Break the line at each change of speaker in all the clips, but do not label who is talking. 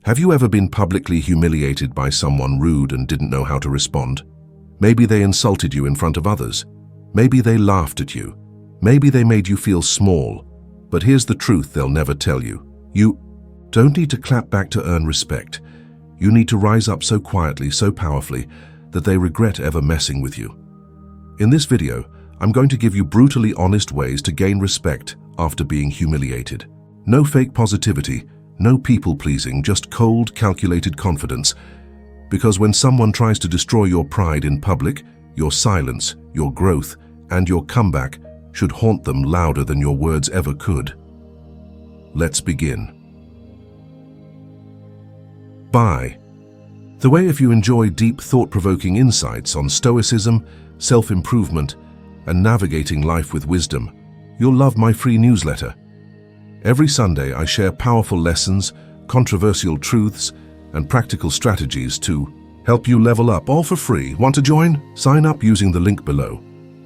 Have you ever been publicly humiliated by someone rude and didn't know how to respond? Maybe they insulted you in front of others. Maybe they laughed at you. Maybe they made you feel small. But here's the truth they'll never tell you. You don't need to clap back to earn respect. You need to rise up so quietly, so powerfully, that they regret ever messing with you. In this video, I'm going to give you brutally honest ways to gain respect after being humiliated. No fake positivity, no people-pleasing, just cold, calculated confidence. Because when someone tries to destroy your pride in public, your silence, your growth, and your comeback should haunt them louder than your words ever could. Let's begin. Bye. The way if you enjoy deep, thought-provoking insights on Stoicism, self-improvement, and navigating life with wisdom, you'll love my free newsletter. Every Sunday, I share powerful lessons, controversial truths, and practical strategies to help you level up, all for free. Want to join? Sign up using the link below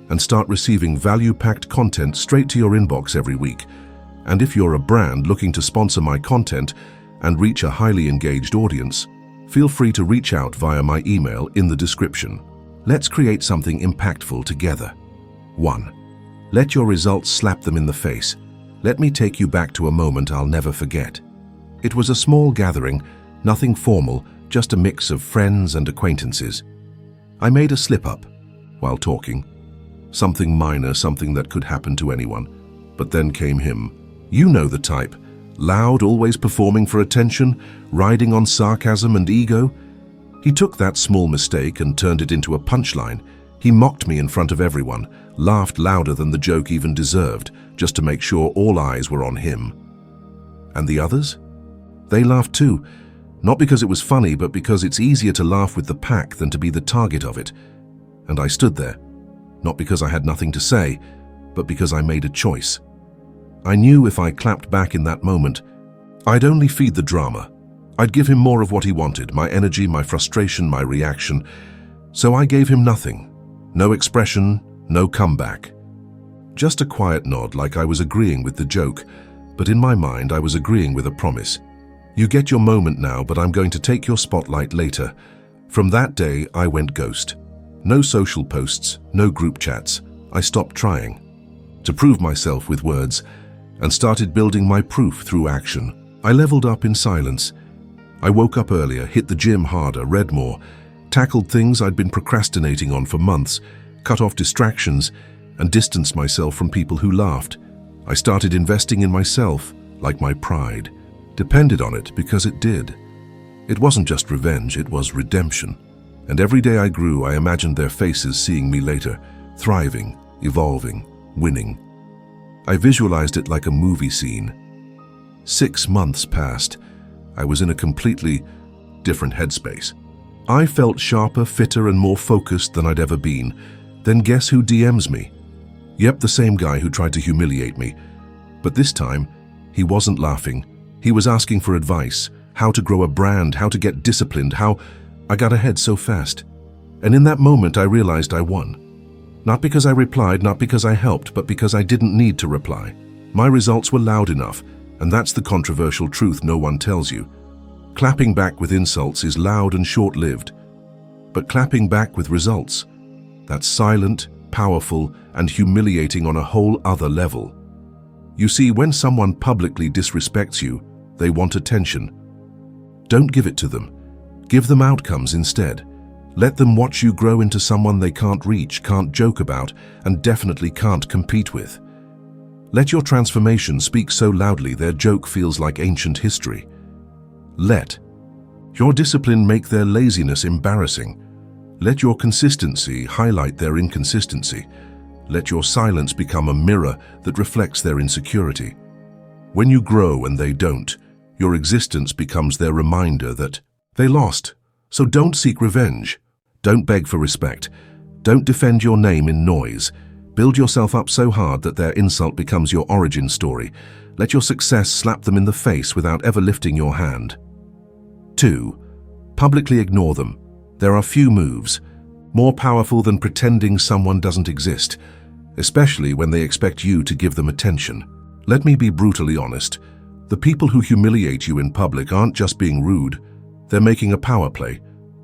and start receiving value-packed content straight to your inbox every week. And if you're a brand looking to sponsor my content and reach a highly engaged audience, feel free to reach out via my email in the description. Let's create something impactful together. 1. Let your results slap them in the face. Let me take you back to a moment I'll never forget. It was a small gathering, nothing formal, just a mix of friends and acquaintances. I made a slip-up while talking. Something minor, something that could happen to anyone. But then came him. You know the type. Loud, always performing for attention, riding on sarcasm and ego. He took that small mistake and turned it into a punchline. He mocked me in front of everyone, laughed louder than the joke even deserved, just to make sure all eyes were on him. And the others? They laughed too, not because it was funny, but because it's easier to laugh with the pack than to be the target of it. And I stood there, not because I had nothing to say, but because I made a choice. I knew if I clapped back in that moment, I'd only feed the drama. I'd give him more of what he wanted, my energy, my frustration, my reaction. So I gave him nothing. No expression, no comeback. Just a quiet nod, like I was agreeing with the joke, but in my mind I was agreeing with a promise. You get your moment now, but I'm going to take your spotlight later. From that day, I went ghost. No social posts, no group chats. I stopped trying to prove myself with words and started building my proof through action. I leveled up in silence. I woke up earlier, hit the gym harder, read more, tackled things I'd been procrastinating on for months, cut off distractions, and distanced myself from people who laughed. I started investing in myself, like my pride depended on it, because it did. It wasn't just revenge, it was redemption. And every day I grew, I imagined their faces seeing me later, thriving, evolving, winning. I visualized it like a movie scene. 6 months passed. I was in a completely different headspace. I felt sharper, fitter, and more focused than I'd ever been. Then guess who DMs me? Yep, the same guy who tried to humiliate me. But this time, he wasn't laughing. He was asking for advice, how to grow a brand, how to get disciplined, how I got ahead so fast. And in that moment, I realized I won. Not because I replied, not because I helped, but because I didn't need to reply. My results were loud enough, and that's the controversial truth no one tells you. Clapping back with insults is loud and short-lived, but clapping back with results, that's silent, powerful, and humiliating on a whole other level. You see, when someone publicly disrespects you, they want attention. Don't give it to them. Give them outcomes instead. Let them watch you grow into someone they can't reach, can't joke about, and definitely can't compete with. Let your transformation speak so loudly their joke feels like ancient history. Let your discipline make their laziness embarrassing. Let your consistency highlight their inconsistency. Let your silence become a mirror that reflects their insecurity. When you grow and they don't, your existence becomes their reminder that they lost. So don't seek revenge. Don't beg for respect. Don't defend your name in noise. Build yourself up so hard that their insult becomes your origin story. Let your success slap them in the face without ever lifting your hand. 2. Publicly ignore them. There are few moves more powerful than pretending someone doesn't exist, especially when they expect you to give them attention. Let me be brutally honest. The people who humiliate you in public aren't just being rude, they're making a power play.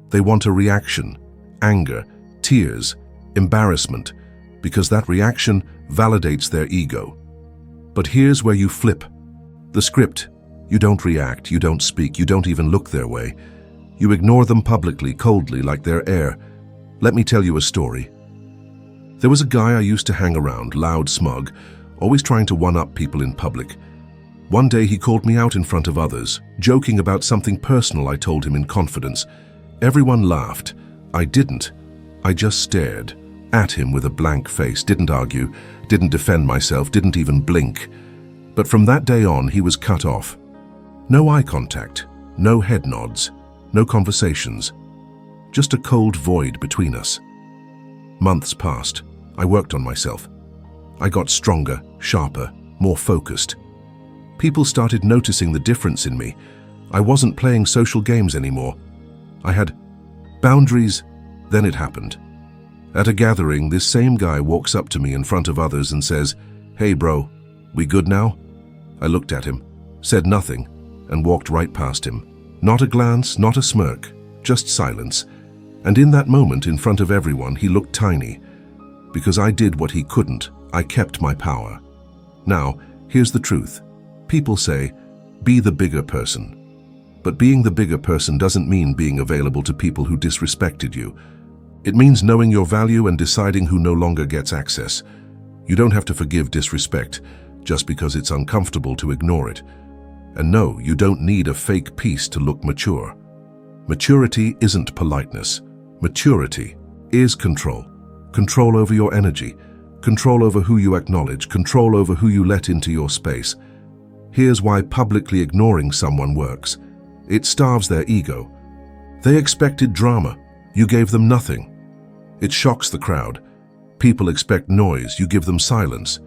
They want a reaction, anger, tears, embarrassment, because that reaction validates their ego. But here's where you flip the script. You don't react, you don't speak, you don't even look their way. You ignore them publicly, coldly, like they're air. Let me tell you a story. There was a guy I used to hang around, loud, smug, always trying to one-up people in public. One day he called me out in front of others, joking about something personal I told him in confidence. Everyone laughed. I didn't. I just stared at him with a blank face, didn't argue, didn't defend myself, didn't even blink. But from that day on, he was cut off. No eye contact, no head nods, no conversations. Just a cold void between us. Months passed. I worked on myself. I got stronger, sharper, more focused. People started noticing the difference in me. I wasn't playing social games anymore. I had boundaries. Then it happened. At a gathering, this same guy walks up to me in front of others and says, "Hey bro, we good now?" I looked at him, said nothing, and walked right past him. Not a glance, not a smirk, just silence. And in that moment, in front of everyone, he looked tiny. Because I did what he couldn't, I kept my power. Now, here's the truth. People say, be the bigger person. But being the bigger person doesn't mean being available to people who disrespected you. It means knowing your value and deciding who no longer gets access. You don't have to forgive disrespect just because it's uncomfortable to ignore it. And no, you don't need a fake peace to look mature. Maturity isn't politeness. Maturity is control. Control over your energy, control over who you acknowledge, control over who you let into your space. Here's why publicly ignoring someone works. It starves their ego. They expected drama. You gave them nothing. It shocks the crowd. People expect noise. You give them silence.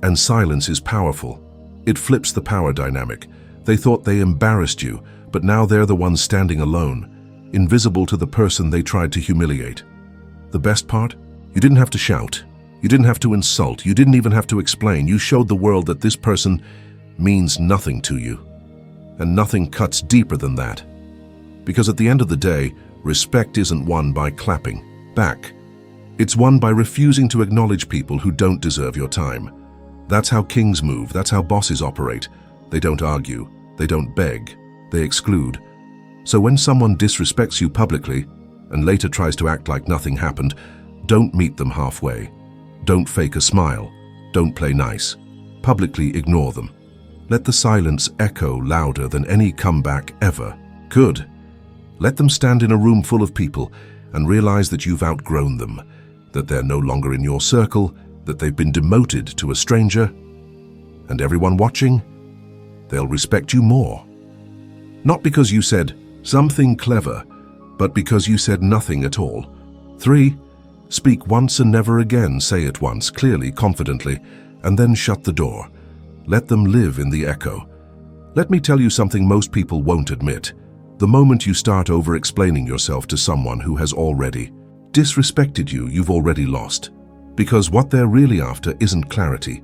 And silence is powerful. It flips the power dynamic. They thought they embarrassed you, but now they're the ones standing alone, invisible to the person they tried to humiliate. The best part? You didn't have to shout. You didn't have to insult. You didn't even have to explain. You showed the world that this person means nothing to you. And nothing cuts deeper than that. Because at the end of the day, respect isn't won by clapping back. It's won by refusing to acknowledge people who don't deserve your time. That's how kings move. That's how bosses operate. They don't argue. They don't beg. They exclude. So when someone disrespects you publicly and later tries to act like nothing happened, don't meet them halfway. Don't fake a smile. Don't play nice. Publicly ignore them. Let the silence echo louder than any comeback ever could. Let them stand in a room full of people and realize that you've outgrown them, that they're no longer in your circle, that they've been demoted to a stranger. And everyone watching, they'll respect you more. Not because you said something clever, but because you said nothing at all. 3. Speak once and never again. Say it once, clearly, confidently, and then shut the door. Let them live in the echo. Let me tell you something most people won't admit. The moment you start over-explaining yourself to someone who has already disrespected you, you've already lost. Because what they're really after isn't clarity.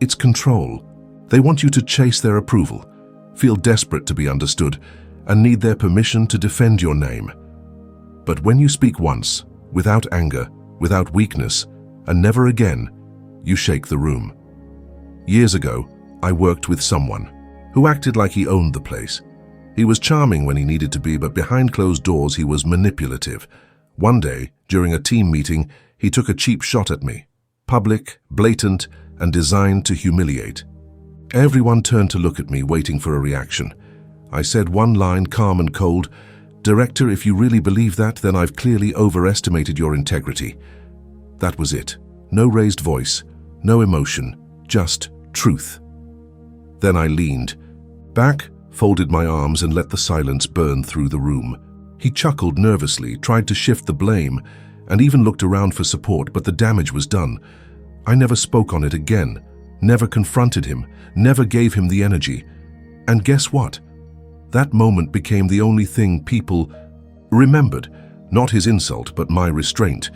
It's control. They want you to chase their approval, feel desperate to be understood, and need their permission to defend your name. But when you speak once, without anger, without weakness, and never again, you shake the room. Years ago, I worked with someone who acted like he owned the place. He was charming when he needed to be, but behind closed doors he was manipulative. One day, during a team meeting, he took a cheap shot at me. Public, blatant, and designed to humiliate. Everyone turned to look at me, waiting for a reaction. I said one line, calm and cold, "Director, if you really believe that, then I've clearly overestimated your integrity." That was it. No raised voice, no emotion, just truth. Then I leaned back, folded my arms, and let the silence burn through the room. He chuckled nervously, tried to shift the blame, and even looked around for support, but the damage was done. I never spoke on it again, never confronted him, never gave him the energy. And guess what? That moment became the only thing people remembered, not his insult, but my restraint.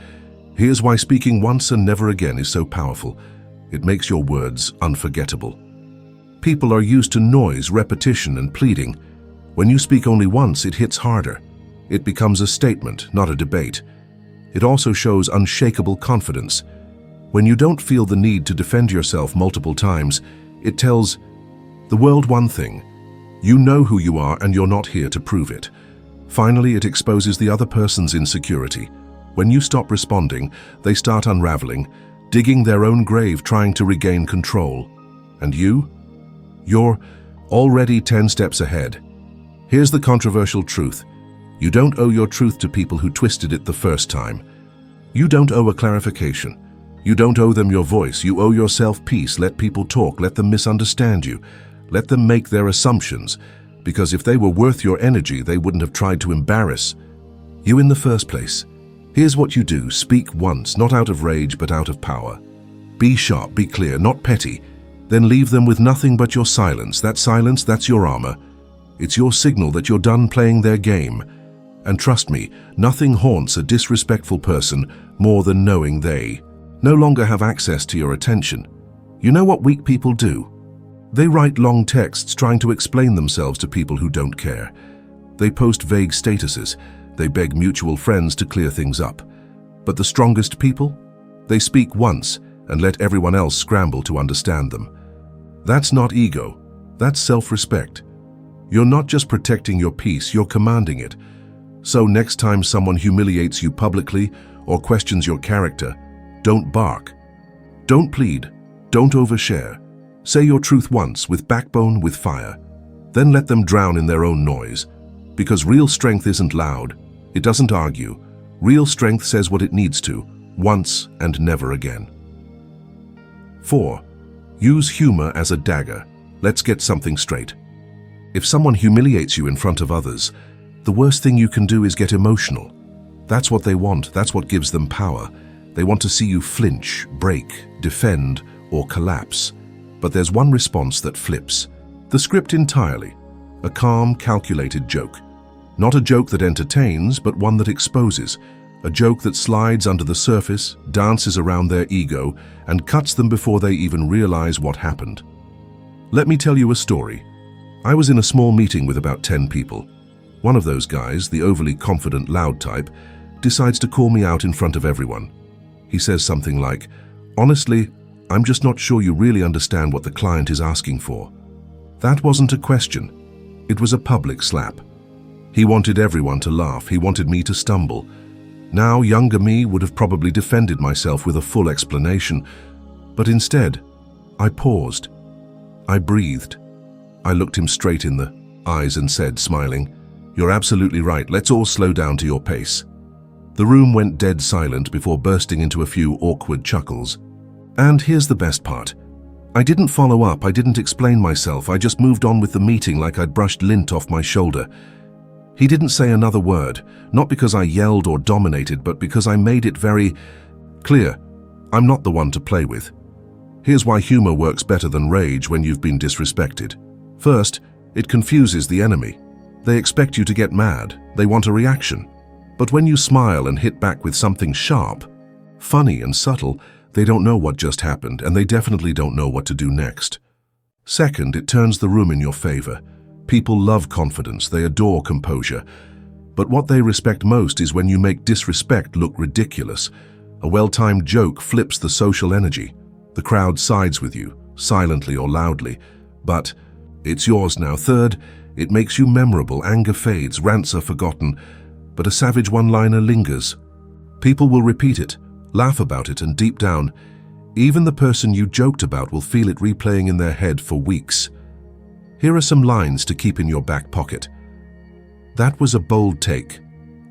Here's why speaking once and never again is so powerful. It makes your words unforgettable. People are used to noise, repetition, and pleading. When you speak only once, it hits harder. It becomes a statement, not a debate. It also shows unshakable confidence. When you don't feel the need to defend yourself multiple times, it tells the world one thing: you know who you are and you're not here to prove it. Finally, it exposes the other person's insecurity. When you stop responding, they start unraveling, digging their own grave, trying to regain control. And you're already 10 steps ahead. Here's the controversial truth. You don't owe your truth to people who twisted it the first time. You don't owe a clarification. You don't owe them your voice. You owe yourself peace. Let people talk. Let them misunderstand you. Let them make their assumptions, because if they were worth your energy, they wouldn't have tried to embarrass you in the first place. Here's what you do. Speak once, not out of rage, but out of power. Be sharp, be clear, not petty. Then leave them with nothing but your silence. That silence, that's your armor. It's your signal that you're done playing their game. And trust me, nothing haunts a disrespectful person more than knowing they no longer have access to your attention. You know what weak people do? They write long texts trying to explain themselves to people who don't care. They post vague statuses. They beg mutual friends to clear things up. But the strongest people? They speak once and let everyone else scramble to understand them. That's not ego. That's self-respect. You're not just protecting your peace, you're commanding it. So next time someone humiliates you publicly or questions your character, don't bark. Don't plead. Don't overshare. Say your truth once, with backbone, with fire. Then let them drown in their own noise. Because real strength isn't loud. It doesn't argue. Real strength says what it needs to, once and never again. 4. Use humor as a dagger. Let's get something straight. If someone humiliates you in front of others, the worst thing you can do is get emotional. That's what they want. That's what gives them power. They want to see you flinch, break, defend, or collapse. But there's one response that flips the script entirely. A calm, calculated joke. Not a joke that entertains, but one that exposes. A joke that slides under the surface, dances around their ego, and cuts them before they even realize what happened. Let me tell you a story. I was in a small meeting with about 10 people. One of those guys, the overly confident, loud type, decides to call me out in front of everyone. He says something like, "Honestly, I'm just not sure you really understand what the client is asking for." That wasn't a question. It was a public slap. He wanted everyone to laugh. He wanted me to stumble. Now, younger me would have probably defended myself with a full explanation, but instead, I paused. I breathed. I looked him straight in the eyes and said, smiling, "You're absolutely right. Let's all slow down to your pace." The room went dead silent before bursting into a few awkward chuckles. And here's the best part. I didn't follow up. I didn't explain myself. I just moved on with the meeting like I'd brushed lint off my shoulder. He didn't say another word, not because I yelled or dominated, but because I made it very clear. I'm not the one to play with. Here's why humor works better than rage when you've been disrespected. First, it confuses the enemy. They expect you to get mad. They want a reaction. But when you smile and hit back with something sharp, funny and subtle, they don't know what just happened, and they definitely don't know what to do next. Second, it turns the room in your favor. People love confidence. They adore composure. But what they respect most is when you make disrespect look ridiculous. A well-timed joke flips the social energy. The crowd sides with you, silently or loudly. But it's yours now. Third, it makes you memorable. Anger fades, rants are forgotten, but a savage one-liner lingers. People will repeat it, laugh about it, and deep down, even the person you joked about will feel it replaying in their head for weeks. Here are some lines to keep in your back pocket. "That was a bold take.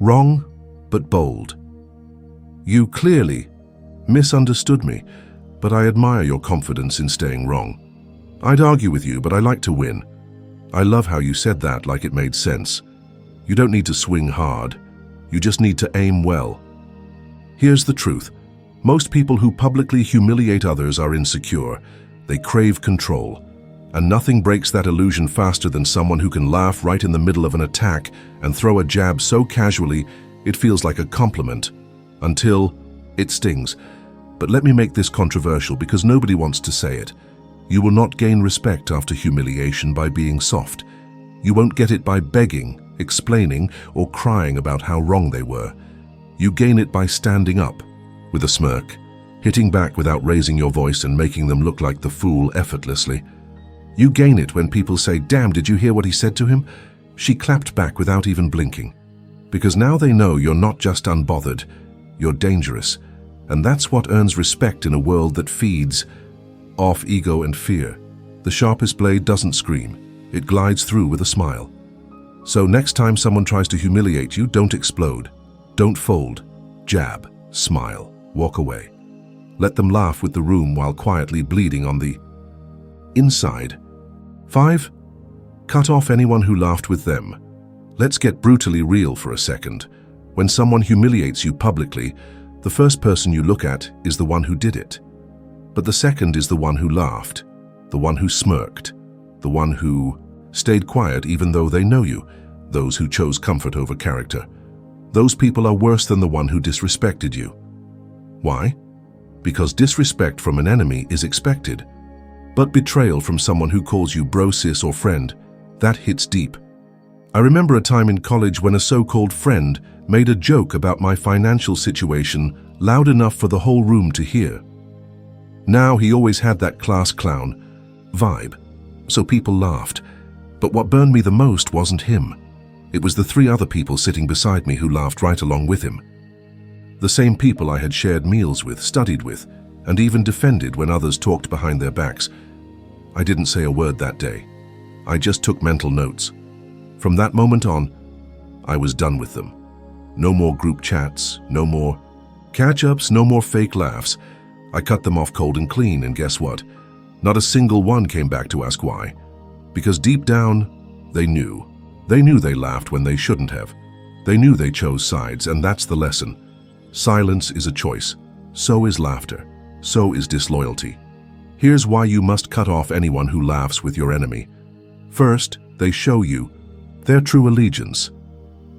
Wrong, but bold. You clearly misunderstood me, but I admire your confidence in staying wrong. I'd argue with you, but I like to win. I love how you said that like it made sense. You don't need to swing hard. You just need to aim well." Here's the truth. Most people who publicly humiliate others are insecure. They crave control. And nothing breaks that illusion faster than someone who can laugh right in the middle of an attack and throw a jab so casually it feels like a compliment, until it stings. But let me make this controversial because nobody wants to say it. You will not gain respect after humiliation by being soft. You won't get it by begging, explaining, or crying about how wrong they were. You gain it by standing up, with a smirk, hitting back without raising your voice and making them look like the fool effortlessly. You gain it when people say, "Damn, did you hear what he said to him?" She clapped back without even blinking. Because now they know you're not just unbothered, you're dangerous. And that's what earns respect in a world that feeds off ego and fear. The sharpest blade doesn't scream. It glides through with a smile. So next time someone tries to humiliate you, don't explode. Don't fold. Jab. Smile. Walk away. Let them laugh with the room while quietly bleeding on the inside. 5. Cut off anyone who laughed with them. Let's get brutally real for a second. When someone humiliates you publicly, the first person you look at is the one who did it. But the second is the one who laughed, the one who smirked, the one who stayed quiet even though they know you, those who chose comfort over character. Those people are worse than the one who disrespected you. Why? Because disrespect from an enemy is expected. But betrayal from someone who calls you bro, sis, or friend, that hits deep. I remember a time in college when a so-called friend made a joke about my financial situation loud enough for the whole room to hear. Now he always had that class clown vibe, so people laughed. But what burned me the most wasn't him. It was the 3 other people sitting beside me who laughed right along with him. The same people I had shared meals with, studied with, and even defended when others talked behind their backs. I didn't say a word that day. I just took mental notes. From that moment on, I was done with them. No more group chats, no more catch-ups, no more fake laughs. I cut them off cold and clean, and guess what? Not a single one came back to ask why. Because deep down, they knew. They knew they laughed when they shouldn't have. They knew they chose sides, and that's the lesson. Silence is a choice. So is laughter. So is disloyalty. Here's why you must cut off anyone who laughs with your enemy. First, they show you their true allegiance.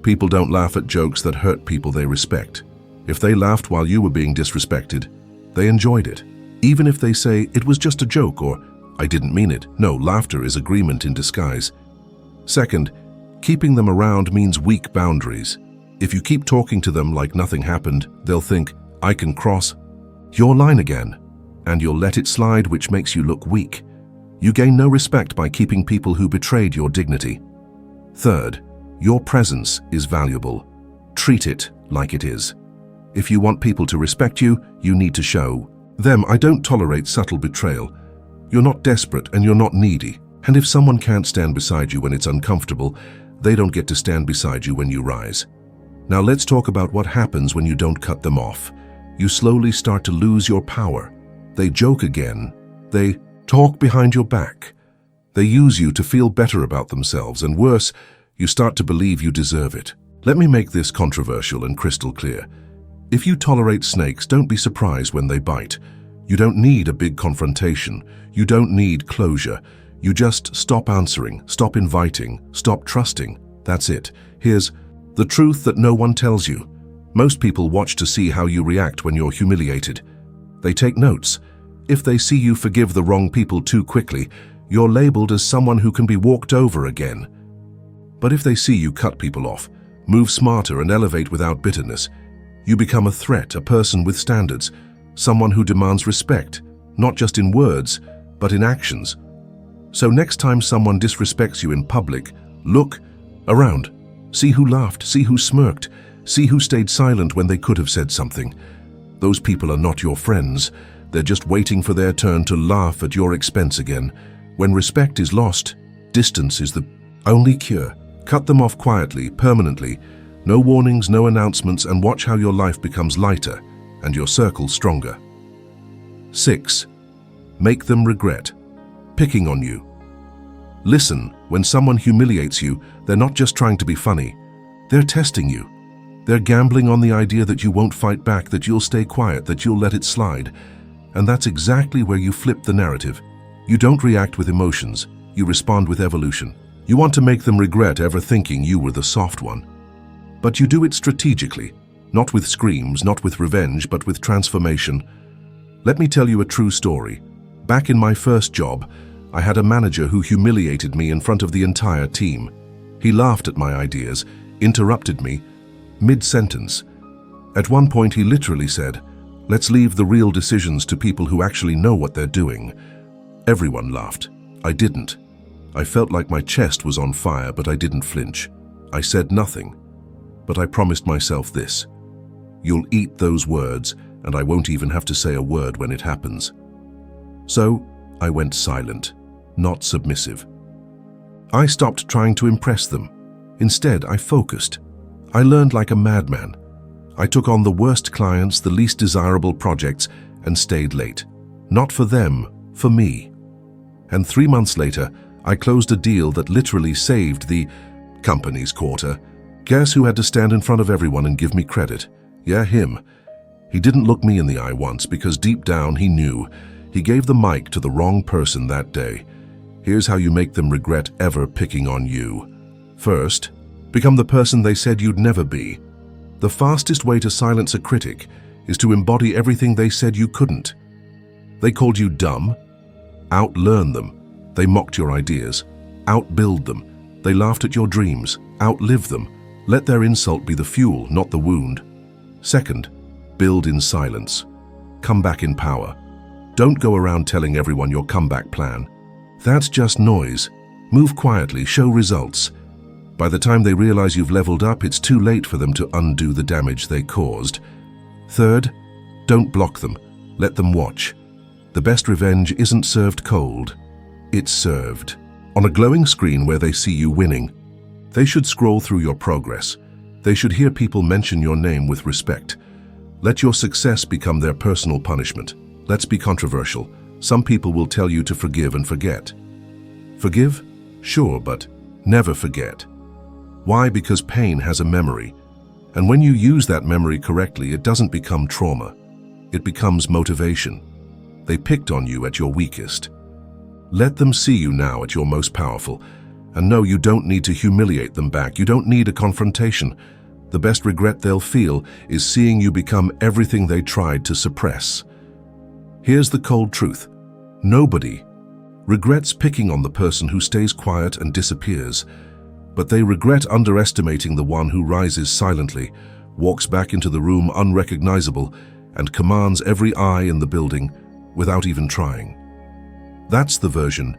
People don't laugh at jokes that hurt people they respect. If they laughed while you were being disrespected, they enjoyed it. Even if they say, "It was just a joke," or "I didn't mean it." No, laughter is agreement in disguise. Second, keeping them around means weak boundaries. If you keep talking to them like nothing happened, they'll think, "I can cross your line again," and you'll let it slide, which makes you look weak. You gain no respect by keeping people who betrayed your dignity. Third, your presence is valuable. Treat it like it is. If you want people to respect you, you need to show them. I don't tolerate subtle betrayal. You're not desperate and you're not needy. And if someone can't stand beside you when it's uncomfortable, they don't get to stand beside you when you rise. Now let's talk about what happens when you don't cut them off. You slowly start to lose your power. They joke again. They talk behind your back. They use you to feel better about themselves, and worse, you start to believe you deserve it. Let me make this controversial and crystal clear. If you tolerate snakes, don't be surprised when they bite. You don't need a big confrontation. You don't need closure. You just stop answering, stop inviting, stop trusting. That's it. Here's the truth that no one tells you. Most people watch to see how you react when you're humiliated. They take notes. If they see you forgive the wrong people too quickly, you're labeled as someone who can be walked over again. But if they see you cut people off, move smarter and elevate without bitterness, you become a threat, a person with standards, someone who demands respect, not just in words, but in actions. So next time someone disrespects you in public, look around. See who laughed, see who smirked, see who stayed silent when they could have said something. Those people are not your friends. They're just waiting for their turn to laugh at your expense again. When respect is lost, distance is the only cure. Cut them off quietly, permanently. No warnings, no announcements, and watch how your life becomes lighter and your circle stronger. 6. Make them regret picking on you. Listen, when someone humiliates you, they're not just trying to be funny. They're testing you. They're gambling on the idea that you won't fight back, that you'll stay quiet, that you'll let it slide. And that's exactly where you flip the narrative. You don't react with emotions. You respond with evolution. You want to make them regret ever thinking you were the soft one. But you do it strategically, not with screams, not with revenge, but with transformation. Let me tell you a true story. Back in my first job, I had a manager who humiliated me in front of the entire team. He laughed at my ideas, interrupted me, mid-sentence. At one point he literally said, "Let's leave the real decisions to people who actually know what they're doing." Everyone laughed. I didn't. I felt like my chest was on fire, but I didn't flinch. I said nothing, but I promised myself this: you'll eat those words, and I won't even have to say a word when it happens. So I went silent, not submissive. I stopped trying to impress them. Instead, I focused. I learned like a madman. I took on the worst clients, the least desirable projects, and stayed late. Not for them, for me. And 3 months later, I closed a deal that literally saved the company's quarter. Guess who had to stand in front of everyone and give me credit? Yeah, him. He didn't look me in the eye once because deep down he knew. He gave the mic to the wrong person that day. Here's how you make them regret ever picking on you. First, become the person they said you'd never be. The fastest way to silence a critic is to embody everything they said you couldn't. They called you dumb. Outlearn them. They mocked your ideas. Outbuild them. They laughed at your dreams. Outlive them. Let their insult be the fuel, not the wound. Second, build in silence. Come back in power. Don't go around telling everyone your comeback plan. That's just noise. Move quietly, show results. By the time they realize you've leveled up, it's too late for them to undo the damage they caused. Third, don't block them. Let them watch. The best revenge isn't served cold. It's served on a glowing screen where they see you winning. They should scroll through your progress. They should hear people mention your name with respect. Let your success become their personal punishment. Let's be controversial. Some people will tell you to forgive and forget. Forgive? Sure, but never forget. Why? Because pain has a memory. And when you use that memory correctly, it doesn't become trauma. It becomes motivation. They picked on you at your weakest. Let them see you now at your most powerful. And no, you don't need to humiliate them back. You don't need a confrontation. The best regret they'll feel is seeing you become everything they tried to suppress. Here's the cold truth. Nobody regrets picking on the person who stays quiet and disappears, but they regret underestimating the one who rises silently, walks back into the room unrecognizable, and commands every eye in the building without even trying. That's the version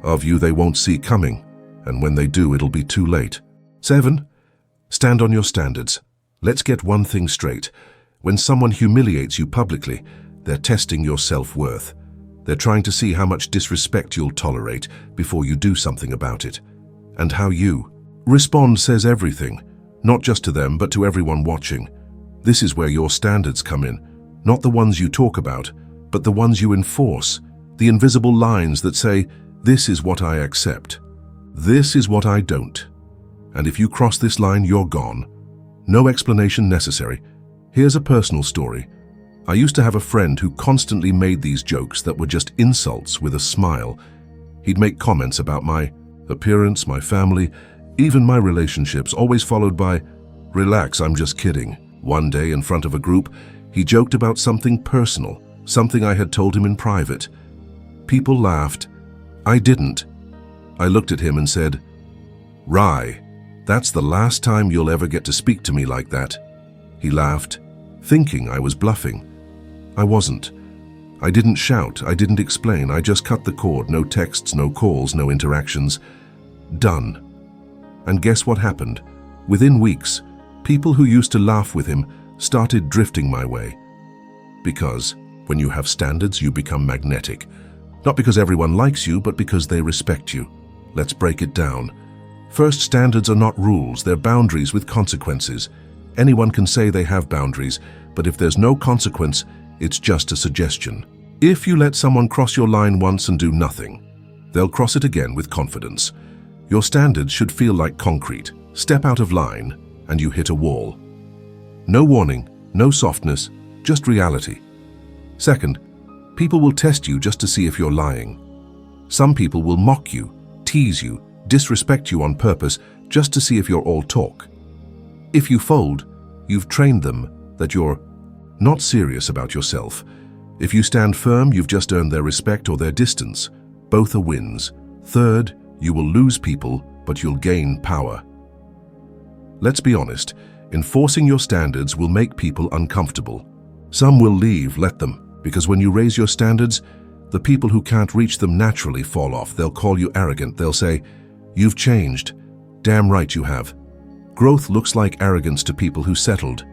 of you they won't see coming, and when they do, it'll be too late. 7. Stand on your standards. Let's get one thing straight. When someone humiliates you publicly, they're testing your self-worth. They're trying to see how much disrespect you'll tolerate before you do something about it. And how you respond says everything, not just to them, but to everyone watching. This is where your standards come in, not the ones you talk about, but the ones you enforce, the invisible lines that say, this is what I accept, this is what I don't. And if you cross this line, you're gone. No explanation necessary. Here's a personal story. I used to have a friend who constantly made these jokes that were just insults with a smile. He'd make comments about my appearance, my family, even my relationships, always followed by, "Relax, I'm just kidding." One day, in front of a group, he joked about something personal, something I had told him in private. People laughed. I didn't. I looked at him and said, "Rye, that's the last time you'll ever get to speak to me like that." He laughed, thinking I was bluffing. I wasn't. I didn't shout, I didn't explain, I just cut the cord. No texts, no calls, no interactions. Done. And guess what happened? Within weeks, people who used to laugh with him started drifting my way. Because when you have standards, you become magnetic. Not because everyone likes you, but because they respect you. Let's break it down. First, standards are not rules, they're boundaries with consequences. Anyone can say they have boundaries, but if there's no consequence, it's just a suggestion. If you let someone cross your line once and do nothing, they'll cross it again with confidence. Your standards should feel like concrete. Step out of line, and you hit a wall. No warning, no softness, just reality. Second, people will test you just to see if you're lying. Some people will mock you, tease you, disrespect you on purpose just to see if you're all talk. If you fold, you've trained them that you're not serious about yourself. If you stand firm, you've just earned their respect or their distance. Both are wins. Third, you will lose people, but you'll gain power. Let's be honest, enforcing your standards will make people uncomfortable. Some will leave, let them, because when you raise your standards, the people who can't reach them naturally fall off. They'll call you arrogant. They'll say, "You've changed." Damn right you have. Growth looks like arrogance to people who settled.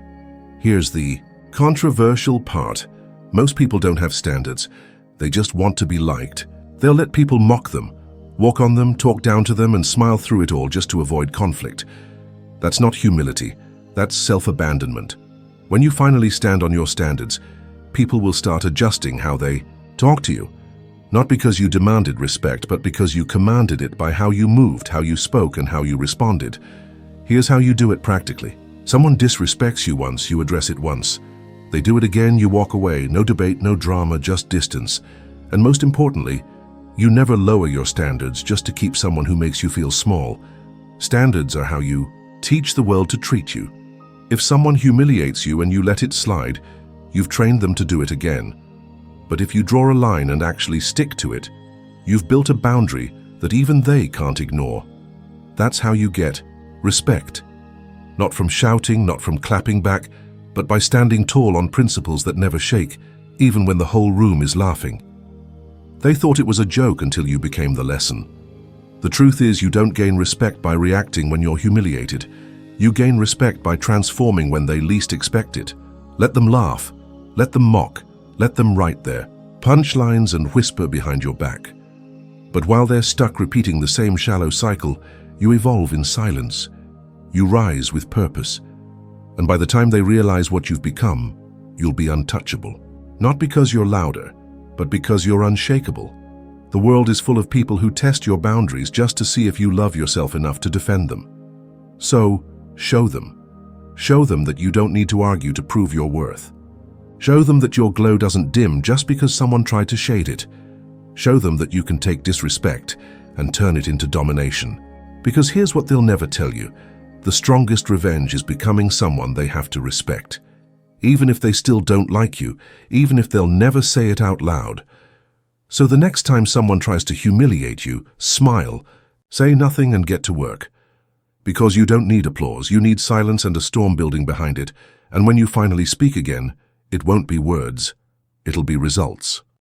Here's the controversial part. Most people don't have standards. They just want to be liked. They'll let people mock them, walk on them, talk down to them, and smile through it all just to avoid conflict. That's not humility. That's self-abandonment. When you finally stand on your standards, people will start adjusting how they talk to you. Not because you demanded respect, but because you commanded it by how you moved, how you spoke, and how you responded. Here's how you do it practically. Someone disrespects you once, you address it once. They do it again, you walk away. No debate, no drama, just distance. And most importantly, you never lower your standards just to keep someone who makes you feel small. Standards are how you teach the world to treat you. If someone humiliates you and you let it slide, you've trained them to do it again. But if you draw a line and actually stick to it, you've built a boundary that even they can't ignore. That's how you get respect. Not from shouting, not from clapping back, but by standing tall on principles that never shake, even when the whole room is laughing. They thought it was a joke until you became the lesson. The truth is, you don't gain respect by reacting when you're humiliated. You gain respect by transforming when they least expect it. Let them laugh, let them mock, let them write their punchlines and whisper behind your back. But while they're stuck repeating the same shallow cycle, you evolve in silence. You rise with purpose. And by the time they realize what you've become, you'll be untouchable. Not because you're louder, but because you're unshakable. The world is full of people who test your boundaries just to see if you love yourself enough to defend them. So, show them. Show them that you don't need to argue to prove your worth. Show them that your glow doesn't dim just because someone tried to shade it. Show them that you can take disrespect and turn it into domination. Because here's what they'll never tell you. The strongest revenge is becoming someone they have to respect. Even if they still don't like you, even if they'll never say it out loud. So the next time someone tries to humiliate you, smile, say nothing and get to work. Because you don't need applause, you need silence and a storm building behind it. And when you finally speak again, it won't be words, it'll be results.